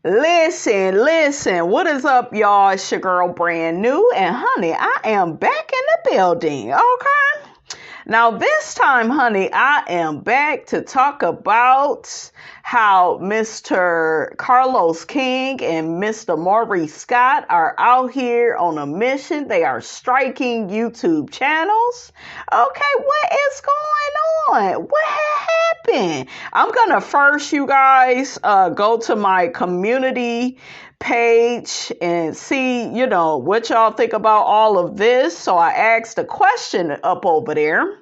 Listen, what is up, y'all? It's your girl, Brand New, and honey, I am back in the building, okay? Now, this time, honey, I am back to talk about how Mr. Carlos King and Mr. Maurice Scott are out here on a mission. They are striking YouTube channels. Okay, what is going on? What happened? I'm going to first, you guys, go to my community page and see, what y'all think about all of this. So I asked a question up over there,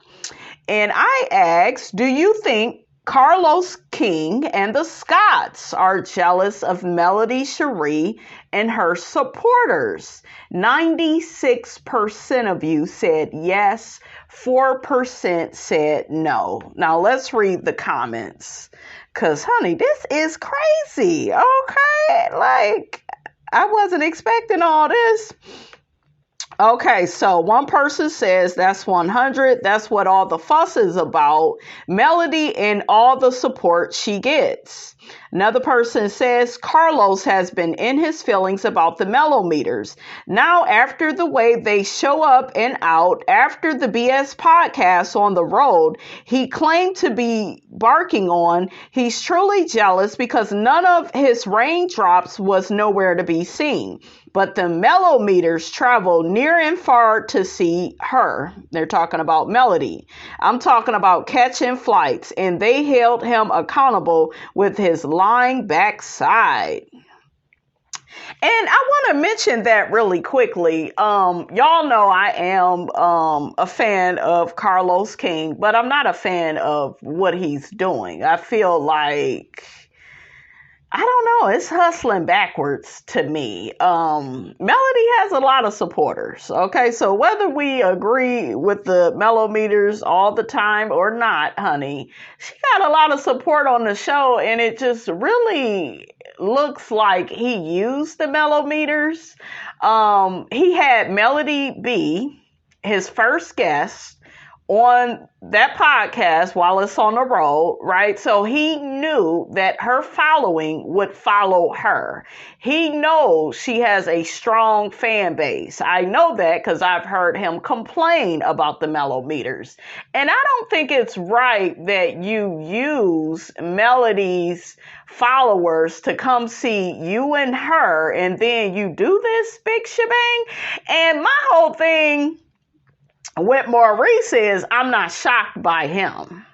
and I asked, do you think Carlos King and the Scotts are jealous of Melody Cherie and her supporters? 96% of you said yes, 4% said no. Now let's read the comments. Cause honey, this is crazy. Okay. Like, I wasn't expecting all this. Okay, so one person says that's 100. That's what all the fuss is about. Melody and all the support she gets. Another person says Carlos has been in his feelings about the mellow meters. Now, after the way they show up and out, after the BS podcast on the road, he claimed to be barking on, he's truly jealous because none of his raindrops was nowhere to be seen. But the mellow meters travel near and far to see her. They're talking about Melody. I'm talking about catching flights, and they held him accountable with his lying backside. And I want to mention that really quickly. Y'all know I am a fan of Carlos King, but I'm not a fan of what he's doing. I feel like, I don't know, it's hustling backwards to me. Melody has a lot of supporters, okay? So whether we agree with the mellow meters all the time or not, honey, she got a lot of support on the show, and it just really looks like he used the mellow meters. He had Melody B, his first guest, on that podcast while it's on the road, right? So he knew that her following would follow her. He knows she has a strong fan base. I know that because I've heard him complain about the mellow meters. And I don't think it's right that you use Melody's followers to come see you and her, and then you do this big shebang. And my whole thing with Maurice is, I'm not shocked by him.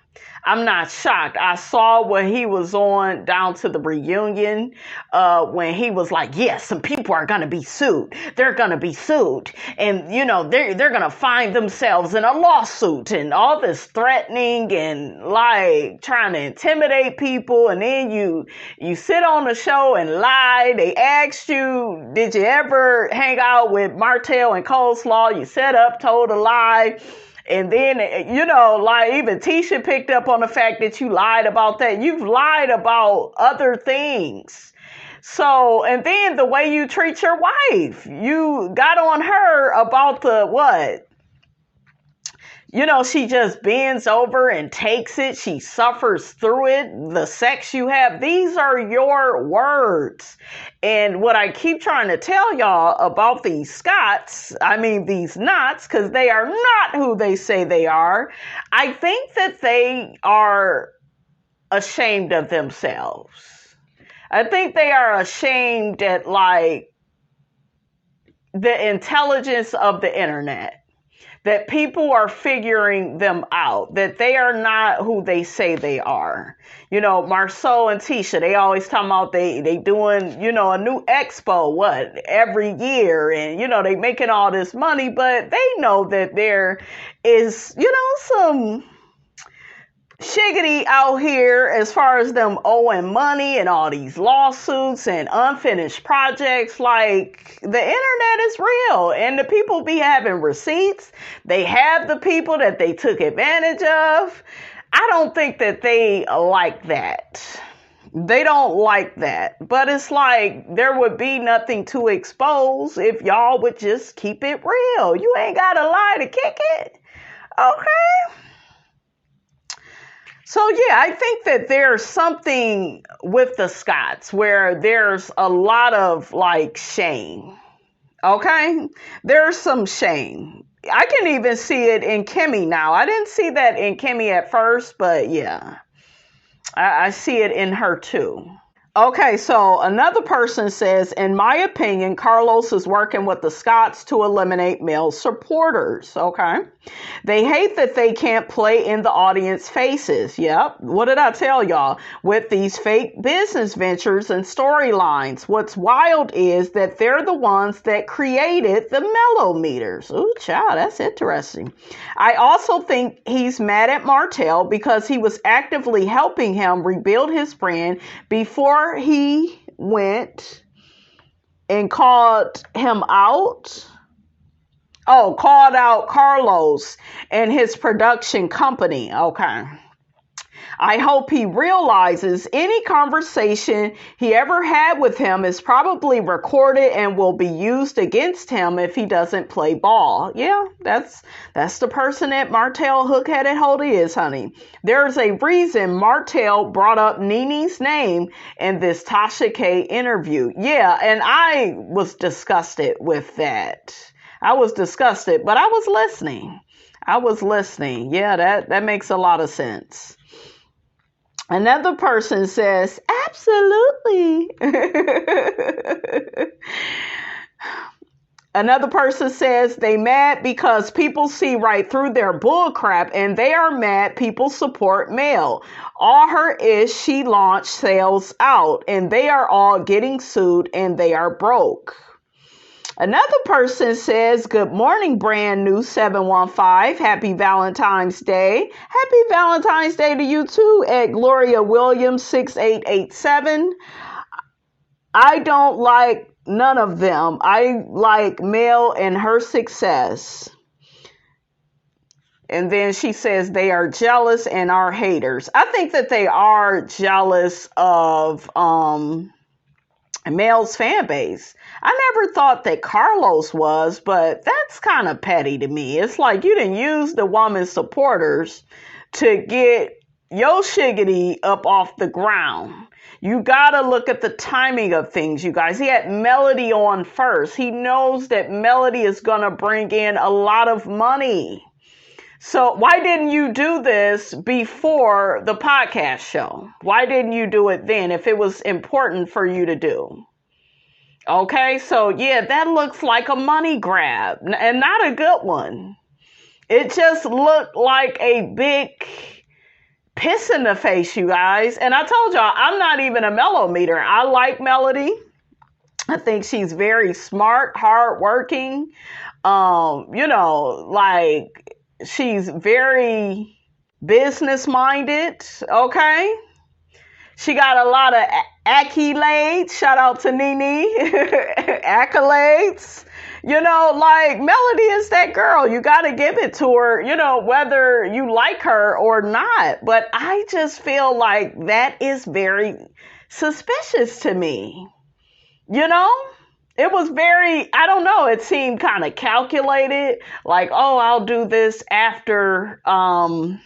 I'm not shocked. I saw what he was on down to the reunion when he was like, yes, some people are going to be sued. They're going to be sued. And, they're going to find themselves in a lawsuit and all this threatening and like trying to intimidate people. And then you sit on the show and lie. They asked you, did you ever hang out with Martell and Coleslaw? You set up, told a lie. And then, like even Tisha picked up on the fact that you lied about that. You've lied about other things. So, and then the way you treat your wife, you got on her about the what? She just bends over and takes it. She suffers through it. The sex you have, these are your words. And what I keep trying to tell y'all about these Scotts, these knots, because they are not who they say they are. I think that they are ashamed of themselves. I think they are ashamed at like the intelligence of the internet. That people are figuring them out, that they are not who they say they are. Marceau and Tisha, they always talking about they doing, a new expo, every year. And, they making all this money, but they know that there is, some shiggity out here as far as them owing money and all these lawsuits and unfinished projects. Like, the internet is real, and the people be having receipts. They have the people that they took advantage of. I don't think that they like that. They don't like that. But it's like there would be nothing to expose if y'all would just keep it real. You ain't got to lie to kick it. Okay? So yeah, I think that there's something with the Scots where there's a lot of like shame. Okay? There's some shame. I can even see it in Kimmy now. I didn't see that in Kimmy at first, but yeah, I see it in her too. Okay, so another person says, in my opinion, Carlos is working with the Scots to eliminate male supporters. Okay. They hate that they can't play in the audience faces. Yep. What did I tell y'all? With these fake business ventures and storylines. What's wild is that they're the ones that created the mellow meters. Ooh, child, that's interesting. I also think he's mad at Martell because he was actively helping him rebuild his brand before he went and called him out. Oh, called out Carlos and his production company. Okay. I hope he realizes any conversation he ever had with him is probably recorded and will be used against him if he doesn't play ball. Yeah, that's the person that Martell hook-headed Holdie is, honey. There's a reason Martell brought up Nene's name in this Tasha K interview. Yeah, and I was disgusted with that. I was disgusted, but I was listening. Yeah, that makes a lot of sense. Another person says, absolutely. Another person says they mad because people see right through their bullcrap and they are mad people support Mel. All her is she launched sales out and they are all getting sued and they are broke. Another person says, good morning, brand new 715. Happy Valentine's Day. Happy Valentine's Day to you too at Gloria Williams 6887. I don't like none of them. I like Mel and her success. And then she says they are jealous and are haters. I think that they are jealous of Mel's fan base. I never thought that Carlos was, but that's kind of petty to me. It's like you didn't use the woman's supporters to get your shiggity up off the ground. You got to look at the timing of things, you guys. He had Melody on first. He knows that Melody is going to bring in a lot of money. So why didn't you do this before the podcast show? Why didn't you do it then if it was important for you to do? Okay, so yeah, that looks like a money grab and not a good one. It just looked like a big piss in the face, you guys. And I told y'all, I'm not even a mellow meter. I like Melody. I think she's very smart, hardworking. Like she's very business minded. Okay. She got a lot of accolades. Shout out to Nene. Accolades. Like Melody is that girl. You got to give it to her, whether you like her or not. But I just feel like that is very suspicious to me. It was very, I don't know, it seemed kind of calculated. Like, oh, I'll do this after, I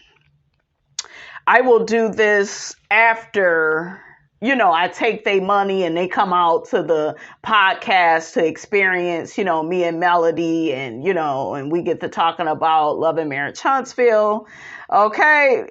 will do this after, I take their money and they come out to the podcast to experience, me and Melody and, and we get to talking about Love and Marriage Huntsville. Okay.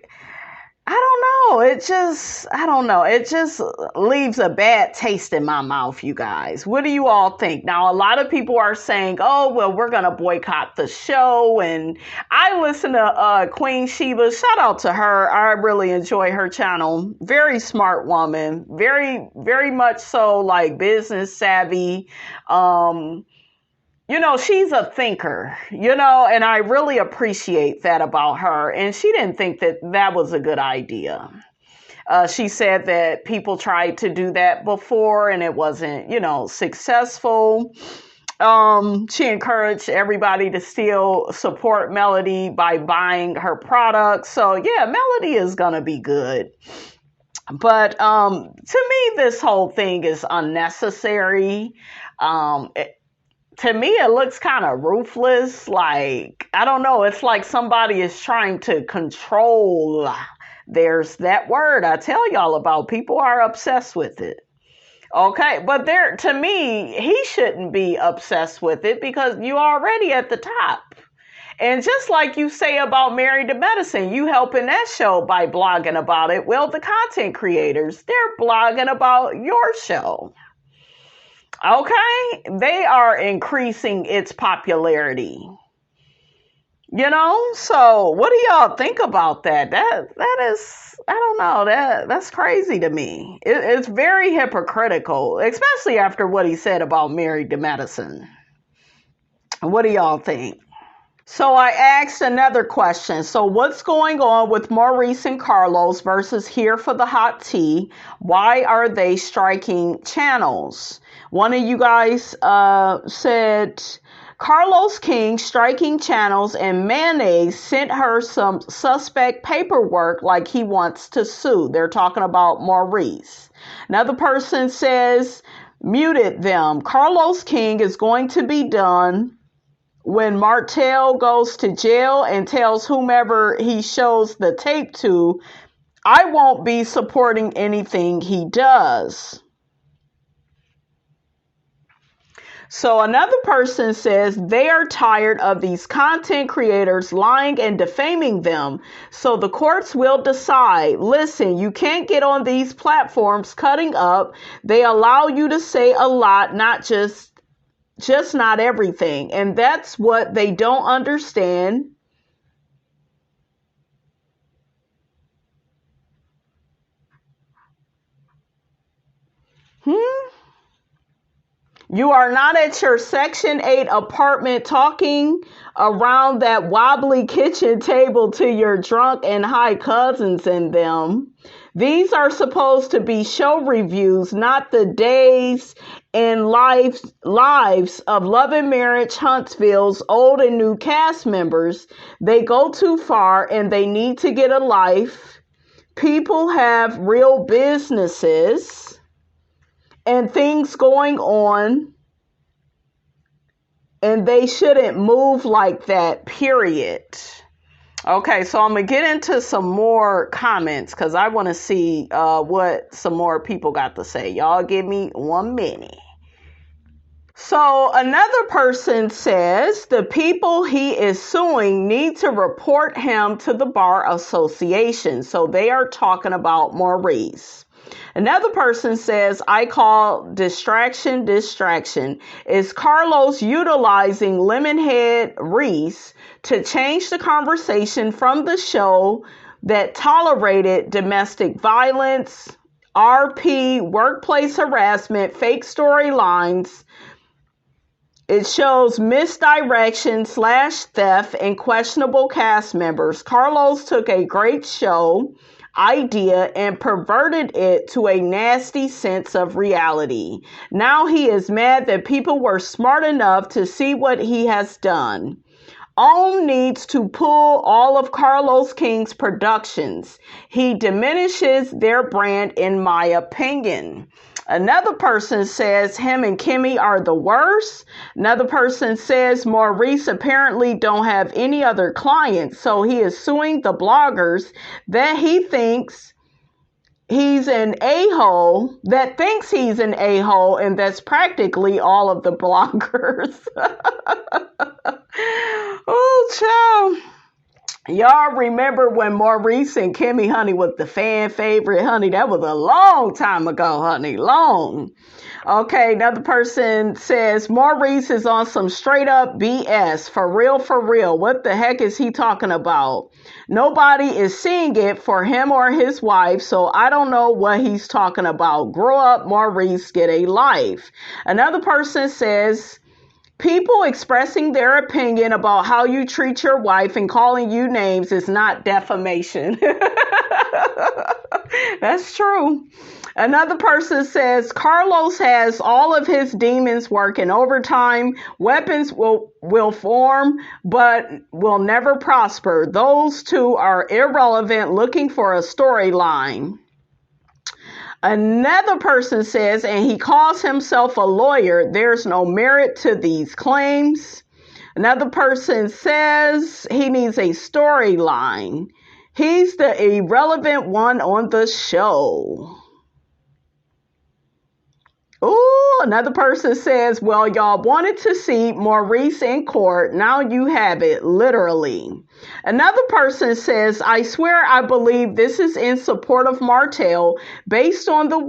I don't know. It just leaves a bad taste in my mouth, you guys. What do you all think? Now, a lot of people are saying, oh, well, we're going to boycott the show. And I listen to Queen Sheba. Shout out to her. I really enjoy her channel. Very smart woman. Very, very much so like business savvy. She's a thinker, and I really appreciate that about her. And she didn't think that that was a good idea. She said that people tried to do that before and it wasn't, successful. She encouraged everybody to still support Melody by buying her products. So yeah, Melody is going to be good. But to me, this whole thing is unnecessary. To me, it looks kind of ruthless. Like, I don't know. It's like somebody is trying to control There's that word I tell y'all about. People are obsessed with it. Okay, but to me, he shouldn't be obsessed with it because you already at the top. And just like you say about Married to Medicine, you helping that show by blogging about it. Well, the content creators, they're blogging about your show. Okay, they are increasing its popularity. So what do y'all think about that? That is, I don't know, that's crazy to me. It's very hypocritical, especially after what he said about Married to Medicine. What do y'all think? So I asked another question. So what's going on with Maurice and Carlos versus Here for the Hot Tea? Why are they striking channels? One of you guys said Carlos King striking channels and Mayonnaise sent her some suspect paperwork like he wants to sue. They're talking about Maurice. Another person says, muted them. Carlos King is going to be done when Martell goes to jail and tells whomever he shows the tape to, I won't be supporting anything he does. So another person says they are tired of these content creators lying and defaming them. So the courts will decide, listen, you can't get on these platforms cutting up. They allow you to say a lot, not just not everything. And that's what they don't understand. You are not at your Section 8 apartment talking around that wobbly kitchen table to your drunk and high cousins and them. These are supposed to be show reviews, not the days and lives of Love and Marriage Huntsville's old and new cast members. They go too far and they need to get a life. People have real businesses and things going on, and they shouldn't move like that, period. Okay, so I'm going to get into some more comments because I want to see what some more people got to say. Y'all give me 1 minute. So another person says the people he is suing need to report him to the Bar Association. So they are talking about Maurice. Another person says, I call distraction. Is Carlos utilizing Lemonhead Reese to change the conversation from the show that tolerated domestic violence, RP, workplace harassment, fake storylines? It shows misdirection / theft and questionable cast members. Carlos took a great show idea and perverted it to a nasty sense of reality. Now he is mad that people were smart enough to see what he has done. OWN needs to pull all of Carlos King's productions. He diminishes their brand, in my opinion. Another person says him and Kimmy are the worst. Another person says Maurice apparently don't have any other clients, so he is suing the bloggers that he thinks he's an a-hole, and that's practically all of the bloggers. Oh, child. Y'all remember when Maurice and Kimmy, honey, was the fan favorite, honey? That was a long time ago, honey. Long. Okay, another person says Maurice is on some straight up BS. For real. What the heck is he talking about? Nobody is seeing it for him or his wife, so I don't know what he's talking about. Grow up, Maurice, get a life. Another person says, people expressing their opinion about how you treat your wife and calling you names is not defamation. That's true. Another person says, Carlos has all of his demons working overtime. Weapons will form, but will never prosper. Those two are irrelevant, looking for a storyline. Another person says, and he calls himself a lawyer, there's no merit to these claims. Another person says he needs a storyline. He's the irrelevant one on the show. Ooh, another person says, well, y'all wanted to see Maurice in court. Now you have it, literally. Another person says, I swear I believe this is in support of Martell based on the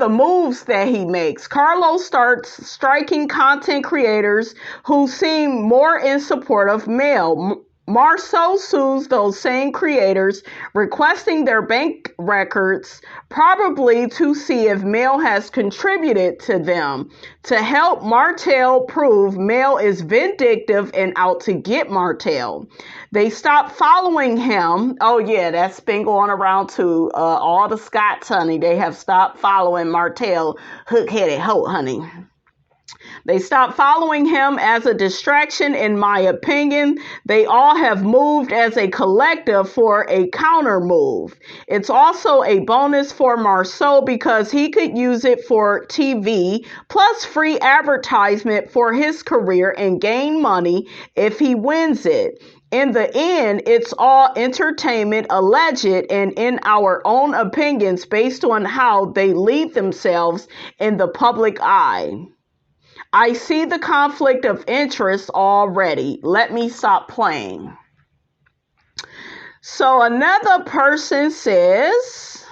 moves that he makes. Carlos starts striking content creators who seem more in support of Mel. Marceau sues those same creators, requesting their bank records, probably to see if Mel has contributed to them, to help Martell prove Mel is vindictive and out to get Martell. They stopped following him. Oh yeah, that's been going around to all the Scotts, honey. They have stopped following Martell, hook-headed hoe, honey. They stopped following him as a distraction, in my opinion. They all have moved as a collective for a counter move. It's also a bonus for Marceau because he could use it for TV, plus free advertisement for his career and gain money if he wins it. In the end, it's all entertainment, alleged, and in our own opinions based on how they lead themselves in the public eye. I see the conflict of interest already. Let me stop playing. So another person says,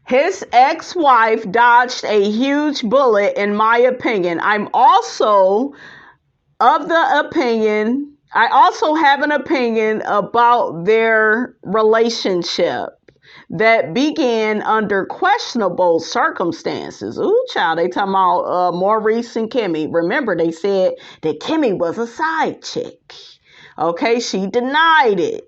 his ex-wife dodged a huge bullet, in my opinion. I also have an opinion about their relationship that began under questionable circumstances. Ooh, child, they talking about Maurice and Kimmy. Remember, they said that Kimmy was a side chick. Okay, she denied it.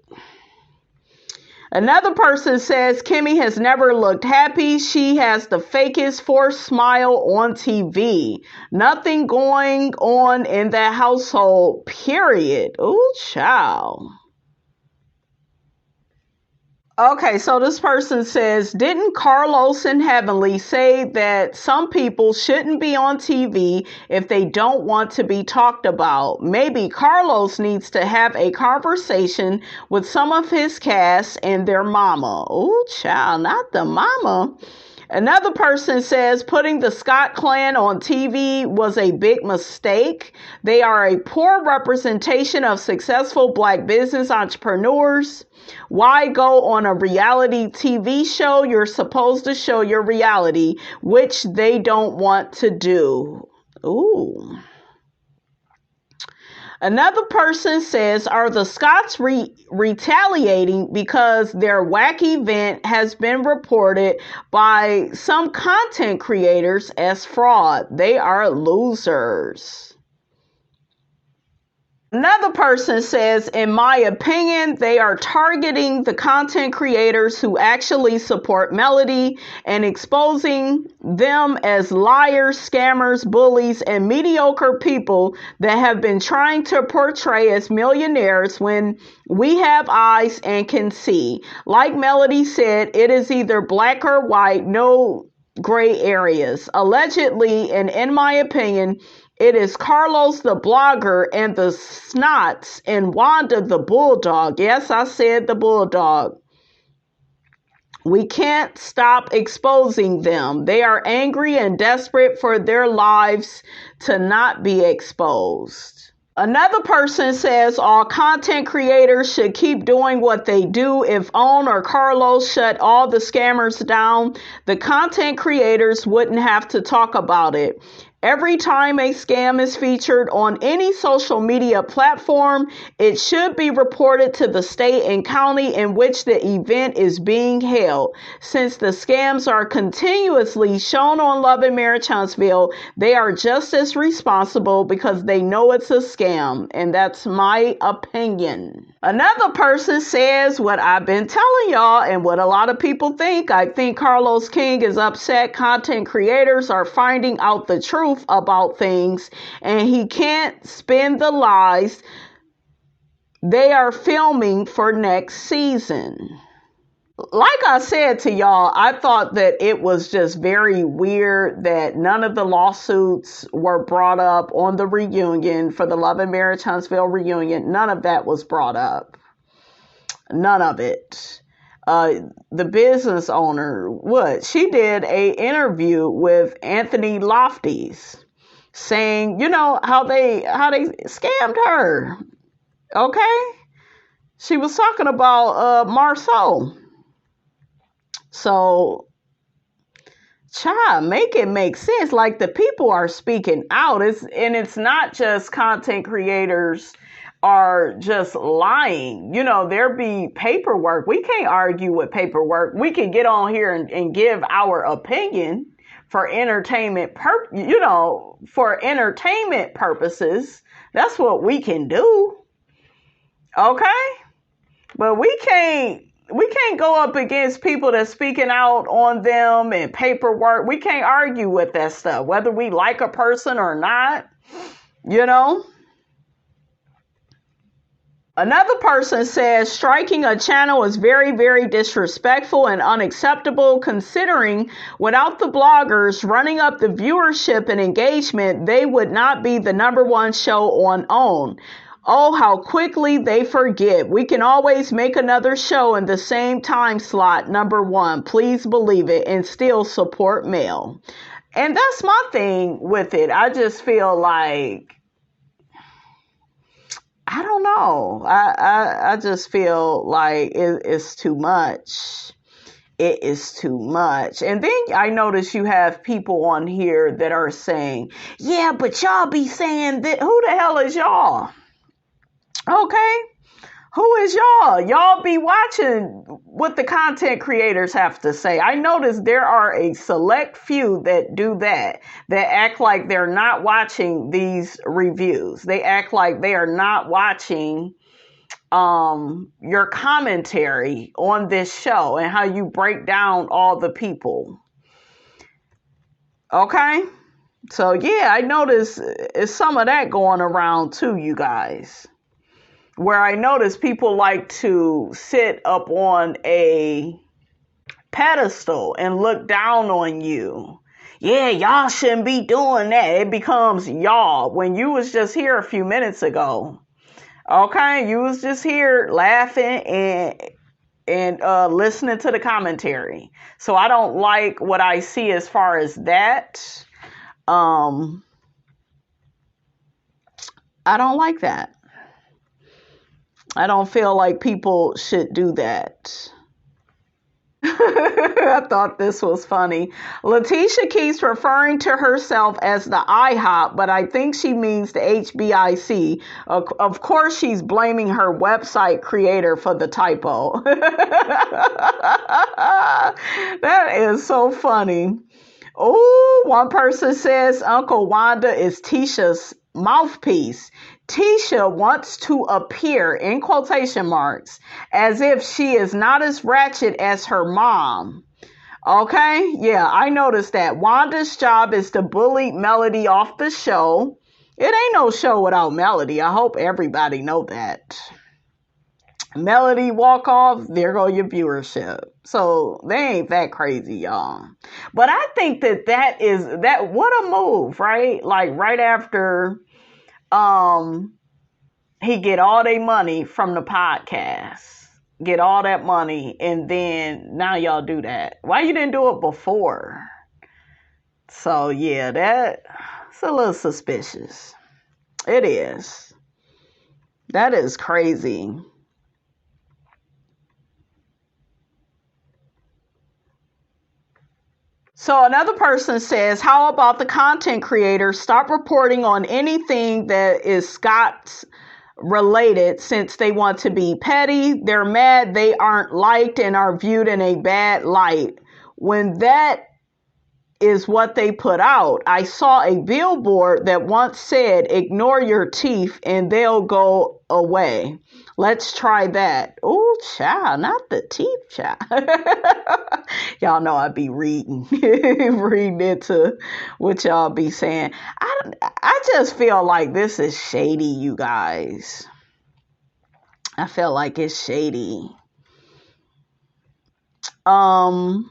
Another person says Kimmy has never looked happy. She has the fakest forced smile on TV. Nothing going on in that household, period. Ooh, child. Okay, so this person says, didn't Carlos and Heavenly say that some people shouldn't be on TV if they don't want to be talked about? Maybe Carlos needs to have a conversation with some of his cast and their mama. Oh, child, not the mama. Another person says putting the Scott clan on TV was a big mistake. They are a poor representation of successful Black business entrepreneurs. Why go on a reality TV show? You're supposed to show your reality, which they don't want to do. Ooh. Another person says, are the Scotts retaliating because their wacky event has been reported by some content creators as fraud? They are losers. Another person says, in my opinion, they are targeting the content creators who actually support Melody and exposing them as liars, scammers, bullies, and mediocre people that have been trying to portray as millionaires when we have eyes and can see. Like Melody said, it is either black or white, no gray areas. Allegedly, and in my opinion, it is Carlos the blogger and the Snots and Wanda the bulldog. Yes, I said the bulldog. We can't stop exposing them. They are angry and desperate for their lives to not be exposed. Another person says all content creators should keep doing what they do. If OWN or Carlos shut all the scammers down, the content creators wouldn't have to talk about it. Every time a scam is featured on any social media platform, it should be reported to the state and county in which the event is being held. Since the scams are continuously shown on Love and Marriage Huntsville, they are just as responsible because they know it's a scam. And that's my opinion. Another person says what I've been telling y'all and what a lot of people think. I think Carlos King is upset content creators are finding out the truth about things and he can't spin the lies they are filming for next season. Like I said to y'all, I thought that it was just very weird that none of the lawsuits were brought up on the reunion for the Love and Marriage Huntsville reunion. None of that was brought up. None of it. The business owner, she did a interview with Anthony Lofties saying, how they scammed her. Okay? She was talking about Marceau. So, child, make it make sense. Like, the people are speaking out. It's not just content creators are just lying. There be paperwork. We can't argue with paperwork. We can get on here and give our opinion for entertainment for entertainment purposes. That's what we can do. Okay? But we can't go up against people that's speaking out on them and paperwork. We can't argue with that stuff, whether we like a person or not, Another person says striking a channel is very, very disrespectful and unacceptable, considering without the bloggers running up the viewership and engagement, they would not be the #1 show on OWN. Oh, how quickly they forget. We can always make another show in the same time slot, #1. Please believe it, and still support Mel. And that's my thing with it. I just feel like, I don't know. I just feel like it's too much. It is too much. And then I notice you have people on here that are saying, yeah, but y'all be saying that. Who the hell is y'all? Okay. Who is y'all? Y'all be watching what the content creators have to say. I notice there are a select few that do that act like they're not watching these reviews. They act like they are not watching your commentary on this show and how you break down all the people. Okay? So yeah, I notice some of that going around too, you guys. Where I notice people like to sit up on a pedestal and look down on you. Yeah, y'all shouldn't be doing that. It becomes y'all when you was just here a few minutes ago. Okay, you was just here laughing and listening to the commentary. So I don't like what I see as far as that. I don't like that. I don't feel like people should do that. I thought this was funny. Letitia keeps referring to herself as the IHOP, but I think she means the HBIC. Of course, she's blaming her website creator for the typo. That is so funny. Oh, one person says Uncle Wanda is Tisha's mouthpiece. Tisha wants to appear, in quotation marks, as if she is not as ratchet as her mom. Okay? Yeah, I noticed that. Wanda's job is to bully Melody off the show. It ain't no show without Melody. I hope everybody know that. Melody walk off, there go your viewership. So they ain't that crazy, y'all. But I think that what a move, right? Like right after he get all their money from the podcast, get all that money, and then now y'all do that. Why you didn't do it before? So yeah, that's a little suspicious. It is. That is crazy. So another person says, how about the content creators stop reporting on anything that is Scott's related since they want to be petty? They're mad they aren't liked and are viewed in a bad light. When that is what they put out. I saw a billboard that once said, ignore your teeth and they'll go away. Let's try that. Oh, child, not the teeth, child. Y'all know I be reading into what y'all be saying. I just feel like this is shady, you guys. I feel like it's shady. Um,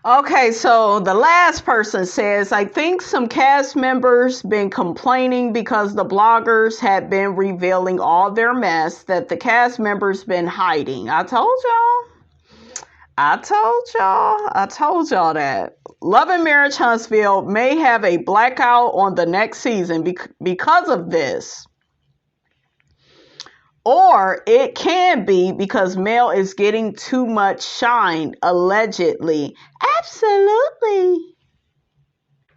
Okay, so the last person says, I think some cast members been complaining because the bloggers had been revealing all their mess that the cast members been hiding. I told y'all. I told y'all that. Love and Marriage Huntsville may have a blackout on the next season because of this. Or it can be because Mel is getting too much shine, allegedly. Absolutely.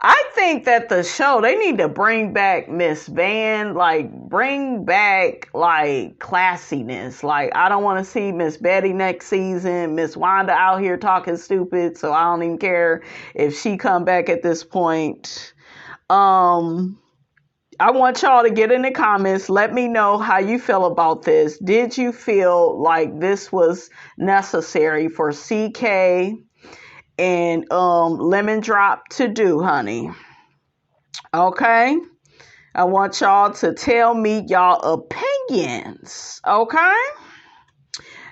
I think that the show, they need to bring back Miss Van, like bring back like classiness. Like I don't want to see Miss Betty next season, Miss Wanda out here talking stupid, so I don't even care if she come back at this point. I want y'all to get in the comments. Let me know how you feel about this. Did you feel like this was necessary for CK and Lemon Drop to do, honey? Okay? I want y'all to tell me y'all opinions. Okay?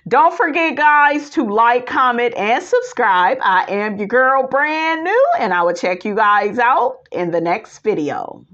Don't forget, guys, to like, comment, and subscribe. I am your girl, brand new, and I will check you guys out in the next video.